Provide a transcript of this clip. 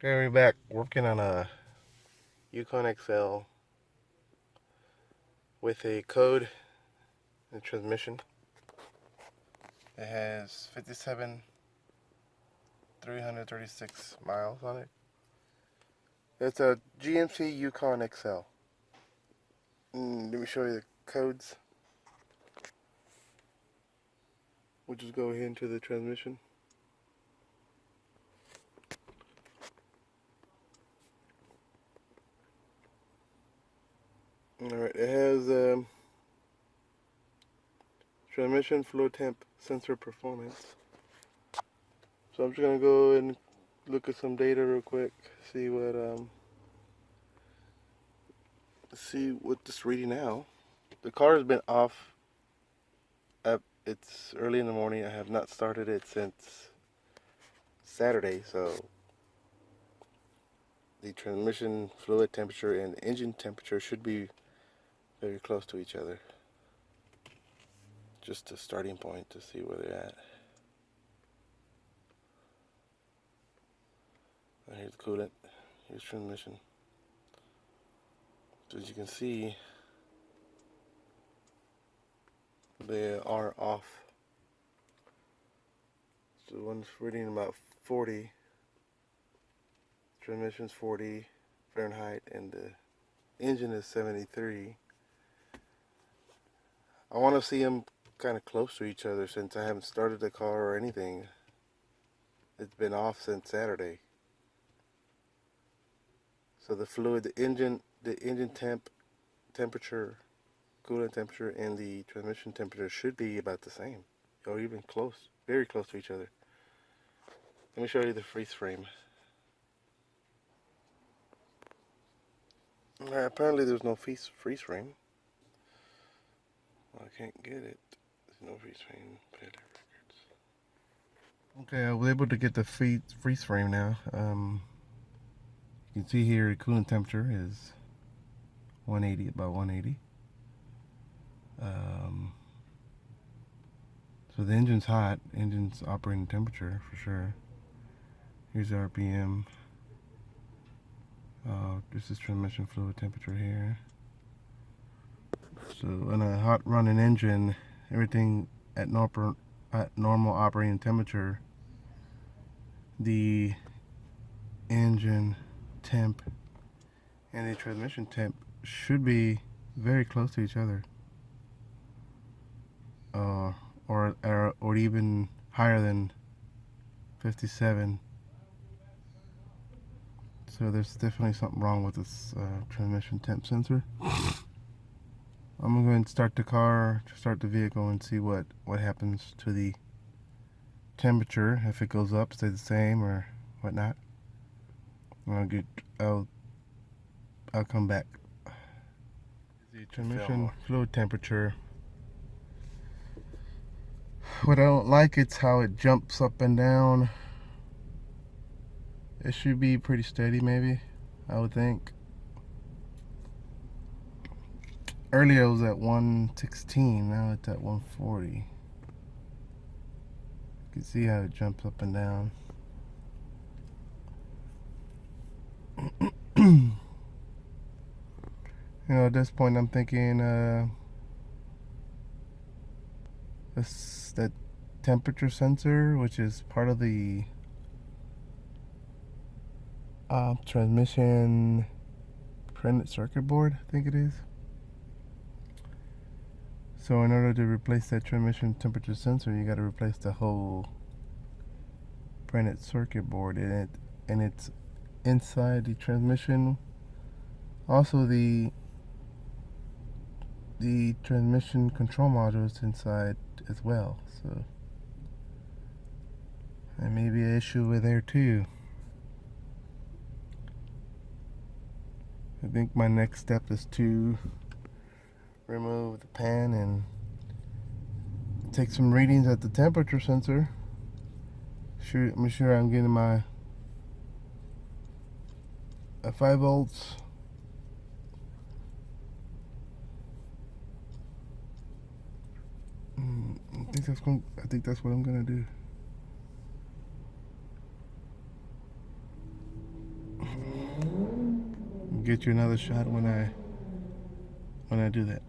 Okay, we're back working on a YukonXL with a code and transmission. It has 57,336 miles on it. It's a GMC YukonXL. Let me show you the codes. We'll just go ahead into the transmission. Alright, it has transmission flow temp sensor performance. So I'm just gonna go and look at some data real quick, see what this reading now. The car has been off. It's early in the morning. I have not started it since Saturday, so the transmission fluid temperature and engine temperature should be very close to each other. Just a starting point to see where they're at. And here's the coolant. Here's transmission. So as you can see, they are off. So one's reading about 40. Transmission's 40 Fahrenheit, and the engine is 73. I want to see them kind of close to each other since I haven't started the car or anything. It's been off since Saturday. So the fluid, the engine temperature, coolant temperature, and the transmission temperature should be about the same, or even close, very close to each other. Let me show you the freeze frame. Apparently there's no freeze frame. Well, I can't get it. There's no freeze frame. Okay, I was able to get the freeze frame now. You can see here the coolant temperature is 180, about 180. So the engine's hot. Engine's operating temperature for sure. Here's the RPM. This is transmission fluid temperature here. So in a hot running engine, everything at normal operating temperature, the engine temp and the transmission temp should be very close to each other, or even higher than 57. So there's definitely something wrong with this transmission temp sensor. I'm going to start the car, start the vehicle, and see what happens to the temperature, if it goes up, stay the same, or whatnot. I'll come back. The transmission fluid temperature. What I don't like, it's how it jumps up and down. It should be pretty steady, maybe, I would think. Earlier it was at 116, now it's at 140. You can see how it jumps up and down. You know, at this point I'm thinking that temperature sensor, which is part of the transmission printed circuit board, I think it is. So in order to replace that transmission temperature sensor, you got to replace the whole printed circuit board in it, and it's inside the transmission. Also the transmission control module is inside as well, so there may be an issue with there too. I think my next step is to remove the pan and take some readings at the temperature sensor. Make sure I'm getting my 5 volts. I think that's what I'm gonna do. get you another shot when I do that.